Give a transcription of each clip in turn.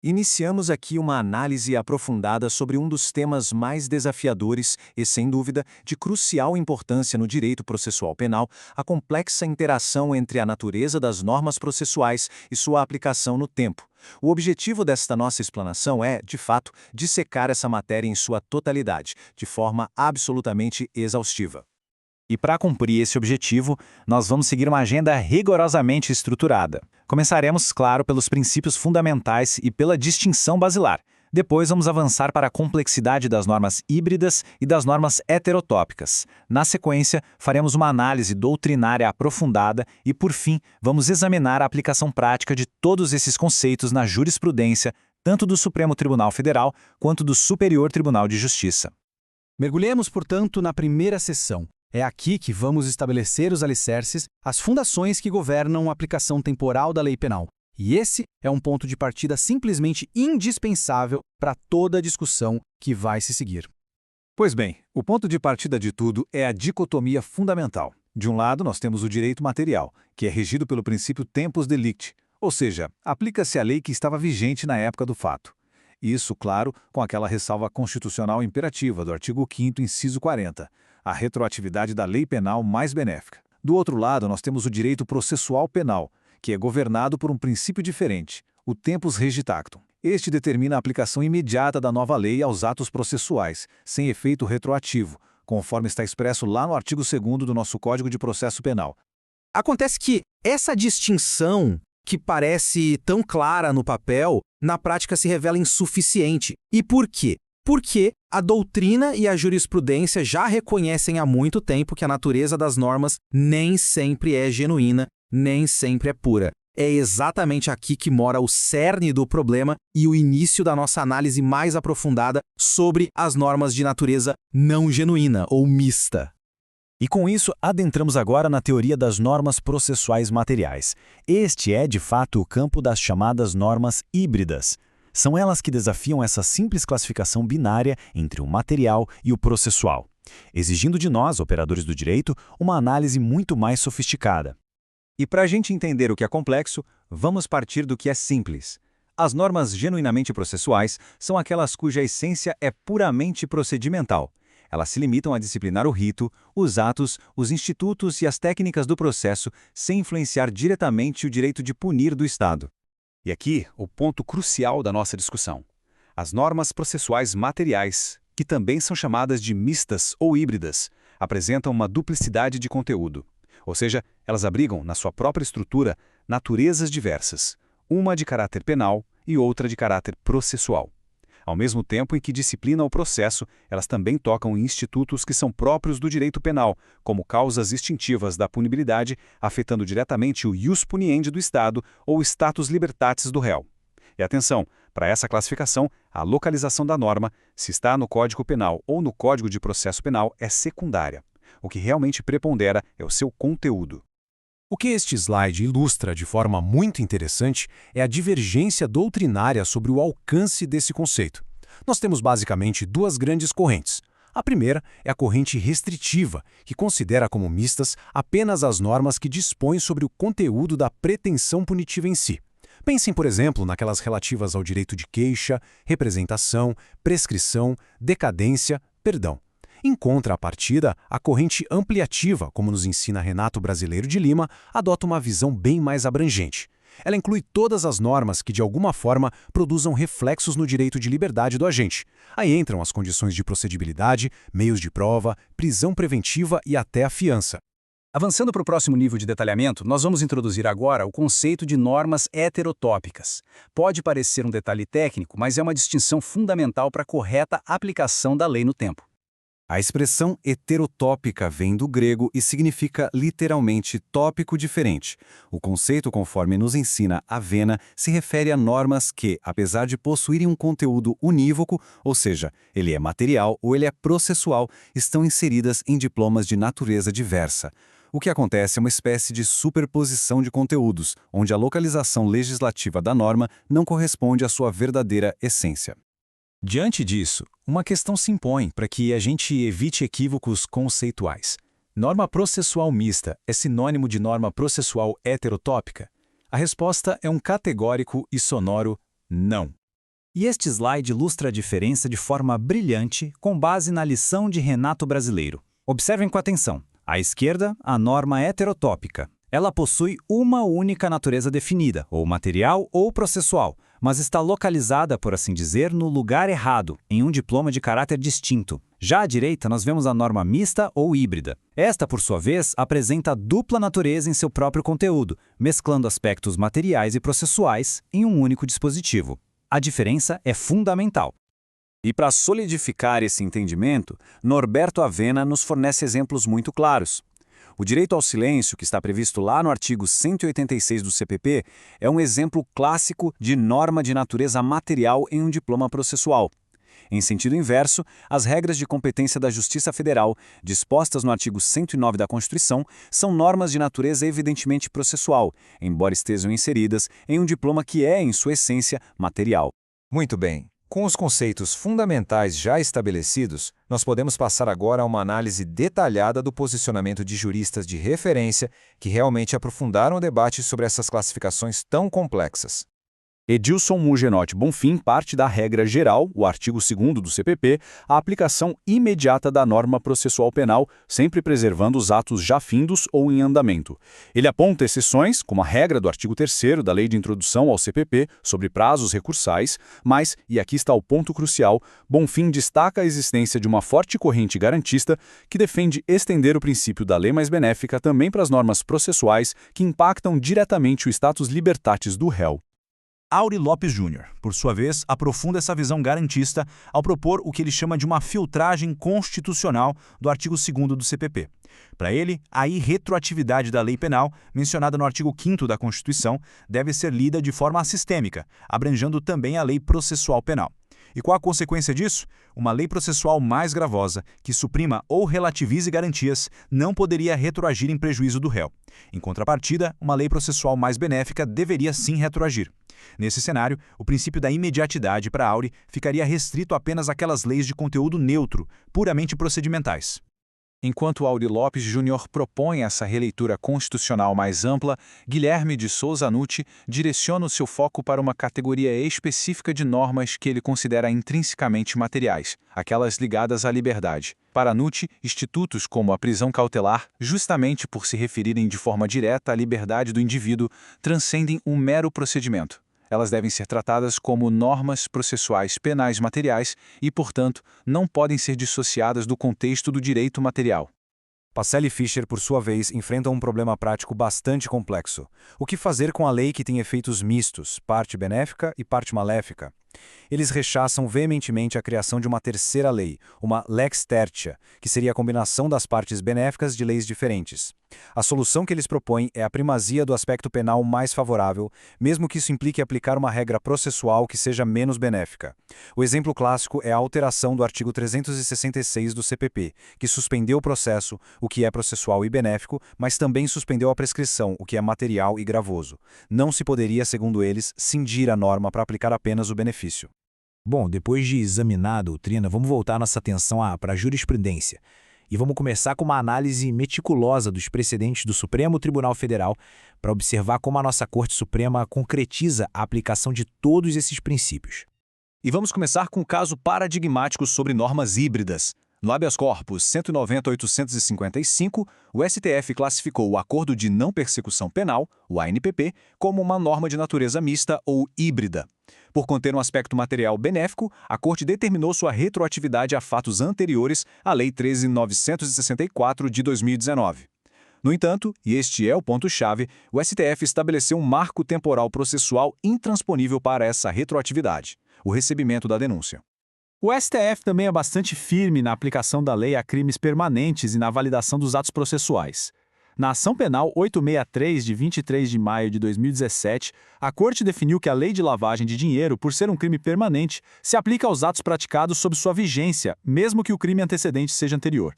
Iniciamos aqui uma análise aprofundada sobre um dos temas mais desafiadores e, sem dúvida, de crucial importância no direito processual penal, a complexa interação entre a natureza das normas processuais e sua aplicação no tempo. O objetivo desta nossa explanação é, de fato, dissecar essa matéria em sua totalidade, de forma absolutamente exaustiva. E para cumprir esse objetivo, nós vamos seguir uma agenda rigorosamente estruturada. Começaremos, claro, pelos princípios fundamentais e pela distinção basilar. Depois vamos avançar para a complexidade das normas híbridas e das normas heterotópicas. Na sequência, faremos uma análise doutrinária aprofundada e, por fim, vamos examinar a aplicação prática de todos esses conceitos na jurisprudência, tanto do Supremo Tribunal Federal quanto do Superior Tribunal de Justiça. Mergulhemos, portanto, na primeira seção. É aqui que vamos estabelecer os alicerces, as fundações que governam a aplicação temporal da lei penal. E esse é um ponto de partida simplesmente indispensável para toda a discussão que vai se seguir. Pois bem, o ponto de partida de tudo é a dicotomia fundamental. De um lado, nós temos o direito material, que é regido pelo princípio tempus delicti, ou seja, aplica-se a lei que estava vigente na época do fato. Isso, claro, com aquela ressalva constitucional imperativa do artigo 5º, inciso 40, a retroatividade da lei penal mais benéfica. Do outro lado, nós temos o direito processual penal, que é governado por um princípio diferente, o tempus regitactum. Este determina a aplicação imediata da nova lei aos atos processuais, sem efeito retroativo, conforme está expresso lá no artigo 2º do nosso Código de Processo Penal. Acontece que essa distinção, que parece tão clara no papel, na prática se revela insuficiente. E por quê? Porque a doutrina e a jurisprudência já reconhecem há muito tempo que a natureza das normas nem sempre é genuína, nem sempre é pura. É exatamente aqui que mora o cerne do problema e o início da nossa análise mais aprofundada sobre as normas de natureza não genuína ou mista. E com isso, adentramos agora na teoria das normas processuais materiais. Este é, de fato, o campo das chamadas normas híbridas. São elas que desafiam essa simples classificação binária entre o material e o processual, exigindo de nós, operadores do direito, uma análise muito mais sofisticada. E para a gente entender o que é complexo, vamos partir do que é simples. As normas genuinamente processuais são aquelas cuja essência é puramente procedimental. Elas se limitam a disciplinar o rito, os atos, os institutos e as técnicas do processo sem influenciar diretamente o direito de punir do Estado. E aqui, o ponto crucial da nossa discussão. As normas processuais materiais, que também são chamadas de mistas ou híbridas, apresentam uma duplicidade de conteúdo. Ou seja, elas abrigam, na sua própria estrutura, naturezas diversas, uma de caráter penal e outra de caráter processual. Ao mesmo tempo em que disciplinam o processo, elas também tocam em institutos que são próprios do direito penal, como causas extintivas da punibilidade, afetando diretamente o ius puniendi do Estado ou o status libertatis do réu. E atenção, para essa classificação, a localização da norma, se está no Código Penal ou no Código de Processo Penal, é secundária. O que realmente prepondera é o seu conteúdo. O que este slide ilustra de forma muito interessante é a divergência doutrinária sobre o alcance desse conceito. Nós temos basicamente duas grandes correntes. A primeira é a corrente restritiva, que considera como mistas apenas as normas que dispõem sobre o conteúdo da pretensão punitiva em si. Pensem, por exemplo, naquelas relativas ao direito de queixa, representação, prescrição, decadência, perdão. Em contrapartida, a corrente ampliativa, como nos ensina Renato Brasileiro de Lima, adota uma visão bem mais abrangente. Ela inclui todas as normas que, de alguma forma, produzam reflexos no direito de liberdade do agente. Aí entram as condições de procedibilidade, meios de prova, prisão preventiva e até a fiança. Avançando para o próximo nível de detalhamento, nós vamos introduzir agora o conceito de normas heterotópicas. Pode parecer um detalhe técnico, mas é uma distinção fundamental para a correta aplicação da lei no tempo. A expressão heterotópica vem do grego e significa literalmente tópico diferente. O conceito, conforme nos ensina Avena, se refere a normas que, apesar de possuírem um conteúdo unívoco, ou seja, ele é material ou ele é processual, estão inseridas em diplomas de natureza diversa. O que acontece é uma espécie de superposição de conteúdos, onde a localização legislativa da norma não corresponde à sua verdadeira essência. Diante disso, uma questão se impõe para que a gente evite equívocos conceituais. Norma processual mista é sinônimo de norma processual heterotópica? A resposta é um categórico e sonoro não. E este slide ilustra a diferença de forma brilhante com base na lição de Renato Brasileiro. Observem com atenção. À esquerda, a norma heterotópica. Ela possui uma única natureza definida, ou material ou processual, mas está localizada, por assim dizer, no lugar errado, em um diploma de caráter distinto. Já à direita, nós vemos a norma mista ou híbrida. Esta, por sua vez, apresenta dupla natureza em seu próprio conteúdo, mesclando aspectos materiais e processuais em um único dispositivo. A diferença é fundamental. E para solidificar esse entendimento, Norberto Avena nos fornece exemplos muito claros. O direito ao silêncio, que está previsto lá no artigo 186 do CPP, é um exemplo clássico de norma de natureza material em um diploma processual. Em sentido inverso, as regras de competência da Justiça Federal, dispostas no artigo 109 da Constituição, são normas de natureza evidentemente processual, embora estejam inseridas em um diploma que é, em sua essência, material. Muito bem. Com os conceitos fundamentais já estabelecidos, nós podemos passar agora a uma análise detalhada do posicionamento de juristas de referência que realmente aprofundaram o debate sobre essas classificações tão complexas. Edilson Mugenotti Bonfim parte da regra geral, o artigo 2º do CPP, a aplicação imediata da norma processual penal, sempre preservando os atos já findos ou em andamento. Ele aponta exceções, como a regra do artigo 3º da Lei de Introdução ao CPP sobre prazos recursais, mas, e aqui está o ponto crucial, Bonfim destaca a existência de uma forte corrente garantista que defende estender o princípio da lei mais benéfica também para as normas processuais que impactam diretamente o status libertatis do réu. Aury Lopes Jr., por sua vez, aprofunda essa visão garantista ao propor o que ele chama de uma filtragem constitucional do artigo 2º do CPP. Para ele, a irretroatividade da lei penal, mencionada no artigo 5º da Constituição, deve ser lida de forma sistêmica, abrangendo também a lei processual penal. E qual a consequência disso? Uma lei processual mais gravosa, que suprima ou relativize garantias, não poderia retroagir em prejuízo do réu. Em contrapartida, uma lei processual mais benéfica deveria sim retroagir. Nesse cenário, o princípio da imediatidade para Aury ficaria restrito apenas àquelas leis de conteúdo neutro, puramente procedimentais. Enquanto Aury Lopes Jr. propõe essa releitura constitucional mais ampla, Guilherme de Souza Nutti direciona o seu foco para uma categoria específica de normas que ele considera intrinsecamente materiais, aquelas ligadas à liberdade. Para Nutti, institutos como a prisão cautelar, justamente por se referirem de forma direta à liberdade do indivíduo, transcendem um mero procedimento. Elas devem ser tratadas como normas processuais penais materiais e, portanto, não podem ser dissociadas do contexto do direito material. Pacelli e Fischer, por sua vez, enfrentam um problema prático bastante complexo. O que fazer com a lei que tem efeitos mistos, parte benéfica e parte maléfica? Eles rechaçam veementemente a criação de uma terceira lei, uma lex tertia, que seria a combinação das partes benéficas de leis diferentes. A solução que eles propõem é a primazia do aspecto penal mais favorável, mesmo que isso implique aplicar uma regra processual que seja menos benéfica. O exemplo clássico é a alteração do artigo 366 do CPP, que suspendeu o processo, o que é processual e benéfico, mas também suspendeu a prescrição, o que é material e gravoso. Não se poderia, segundo eles, cindir a norma para aplicar apenas o benefício. Bom, depois de examinar a doutrina, vamos voltar nossa atenção para a jurisprudência. E vamos começar com uma análise meticulosa dos precedentes do Supremo Tribunal Federal para observar como a nossa Corte Suprema concretiza a aplicação de todos esses princípios. E vamos começar com um caso paradigmático sobre normas híbridas. No habeas corpus 190.855, o STF classificou o Acordo de Não Persecução Penal, o ANPP, como uma norma de natureza mista ou híbrida. Por conter um aspecto material benéfico, a Corte determinou sua retroatividade a fatos anteriores à Lei 13.964 de 2019. No entanto, e este é o ponto-chave, o STF estabeleceu um marco temporal processual intransponível para essa retroatividade: o recebimento da denúncia. O STF também é bastante firme na aplicação da lei a crimes permanentes e na validação dos atos processuais. Na ação penal 863, de 23 de maio de 2017, a Corte definiu que a lei de lavagem de dinheiro, por ser um crime permanente, se aplica aos atos praticados sob sua vigência, mesmo que o crime antecedente seja anterior.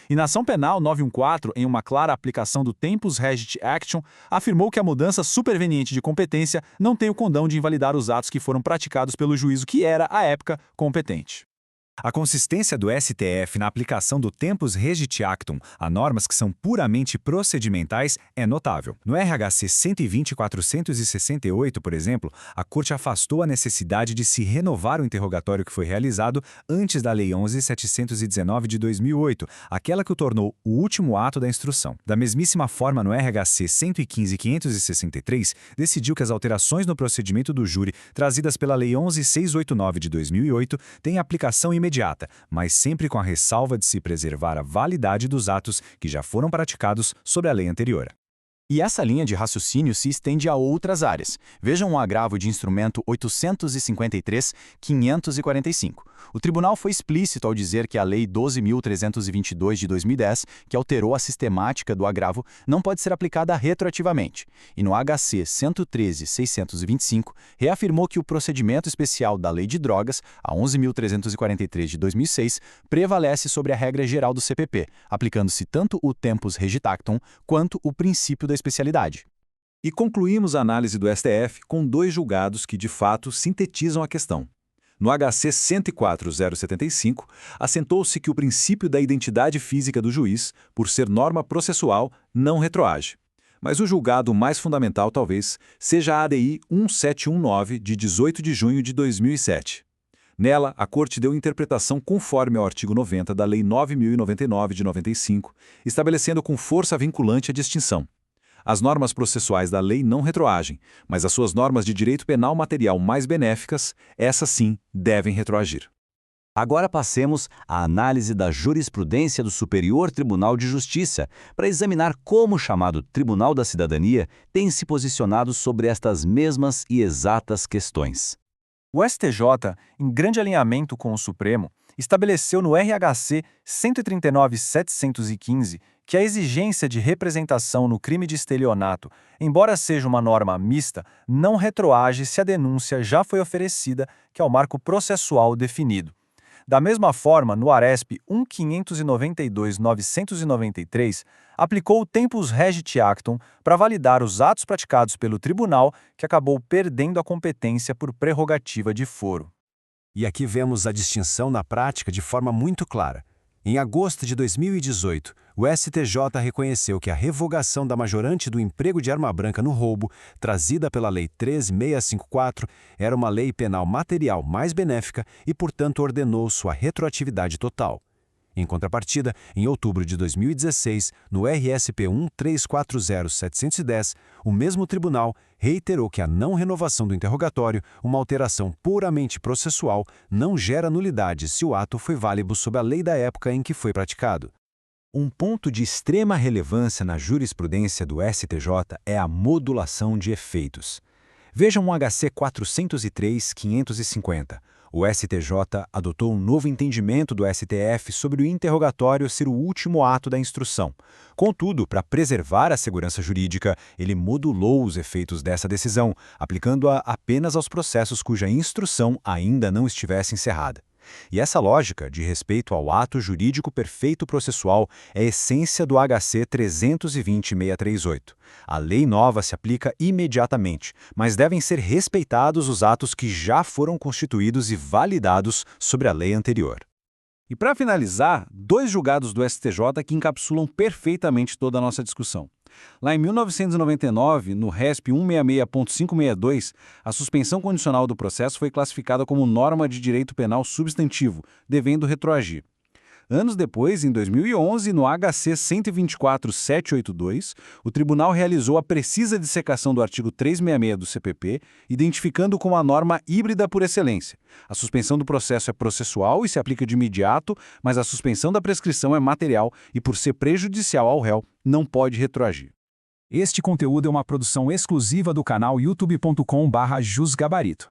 E na ação penal 914, em uma clara aplicação do Tempus Regit Action, afirmou que a mudança superveniente de competência não tem o condão de invalidar os atos que foram praticados pelo juízo que era, à época, competente. A consistência do STF na aplicação do tempus regit actum a normas que são puramente procedimentais é notável. No RHC 120.468, por exemplo, a Corte afastou a necessidade de se renovar o interrogatório que foi realizado antes da Lei 11.719 de 2008, aquela que o tornou o último ato da instrução. Da mesmíssima forma, no RHC 115.563, decidiu que as alterações no procedimento do júri trazidas pela Lei 11.689 de 2008 têm aplicação imediata, mas sempre com a ressalva de se preservar a validade dos atos que já foram praticados sobre a lei anterior. E essa linha de raciocínio se estende a outras áreas. Vejam o agravo de instrumento 853.545. O tribunal foi explícito ao dizer que a Lei 12.322 de 2010, que alterou a sistemática do agravo, não pode ser aplicada retroativamente. E no HC 113.625, reafirmou que o procedimento especial da Lei de Drogas, a 11.343 de 2006, prevalece sobre a regra geral do CPP, aplicando-se tanto o tempus regit actum quanto o princípio da especialidade. E concluímos a análise do STF com 2 julgados que, de fato, sintetizam a questão. No HC 104.075, assentou-se que o princípio da identidade física do juiz, por ser norma processual, não retroage. Mas o julgado mais fundamental, talvez, seja a ADI 1719, de 18 de junho de 2007. Nela, a Corte deu interpretação conforme ao artigo 90 da Lei 9.099 de 95, estabelecendo com força vinculante a distinção. As normas processuais da lei não retroagem, mas as suas normas de direito penal material mais benéficas, essas sim, devem retroagir. Agora passemos à análise da jurisprudência do Superior Tribunal de Justiça, para examinar como o chamado Tribunal da Cidadania tem se posicionado sobre estas mesmas e exatas questões. O STJ, em grande alinhamento com o Supremo, estabeleceu no RHC 139.715 que a exigência de representação no crime de estelionato, embora seja uma norma mista, não retroage se a denúncia já foi oferecida, que é o marco processual definido. Da mesma forma, no ARESP 1.592.993, aplicou o tempus regit actum para validar os atos praticados pelo tribunal, que acabou perdendo a competência por prerrogativa de foro. E aqui vemos a distinção na prática de forma muito clara. Em agosto de 2018, o STJ reconheceu que a revogação da majorante do emprego de arma branca no roubo, trazida pela Lei 13.654, era uma lei penal material mais benéfica e, portanto, ordenou sua retroatividade total. Em contrapartida, em outubro de 2016, no RSP 1340710, o mesmo tribunal reiterou que a não renovação do interrogatório, uma alteração puramente processual, não gera nulidade se o ato foi válido sob a lei da época em que foi praticado. Um ponto de extrema relevância na jurisprudência do STJ é a modulação de efeitos. Vejam o HC 403.550. O STJ adotou um novo entendimento do STF sobre o interrogatório ser o último ato da instrução. Contudo, para preservar a segurança jurídica, ele modulou os efeitos dessa decisão, aplicando-a apenas aos processos cuja instrução ainda não estivesse encerrada. E essa lógica, de respeito ao ato jurídico perfeito processual, é a essência do HC 320.638. A lei nova se aplica imediatamente, mas devem ser respeitados os atos que já foram constituídos e validados sobre a lei anterior. E para finalizar, 2 julgados do STJ que encapsulam perfeitamente toda a nossa discussão. Lá em 1999, no RESP 166.562, a suspensão condicional do processo foi classificada como norma de direito penal substantivo, devendo retroagir. Anos depois, em 2011, no HC 124.782, o tribunal realizou a precisa dissecação do artigo 366 do CPP, identificando como a norma híbrida por excelência. A suspensão do processo é processual e se aplica de imediato, mas a suspensão da prescrição é material e, por ser prejudicial ao réu, não pode retroagir. Este conteúdo é uma produção exclusiva do canal youtube.com/jusgabarito.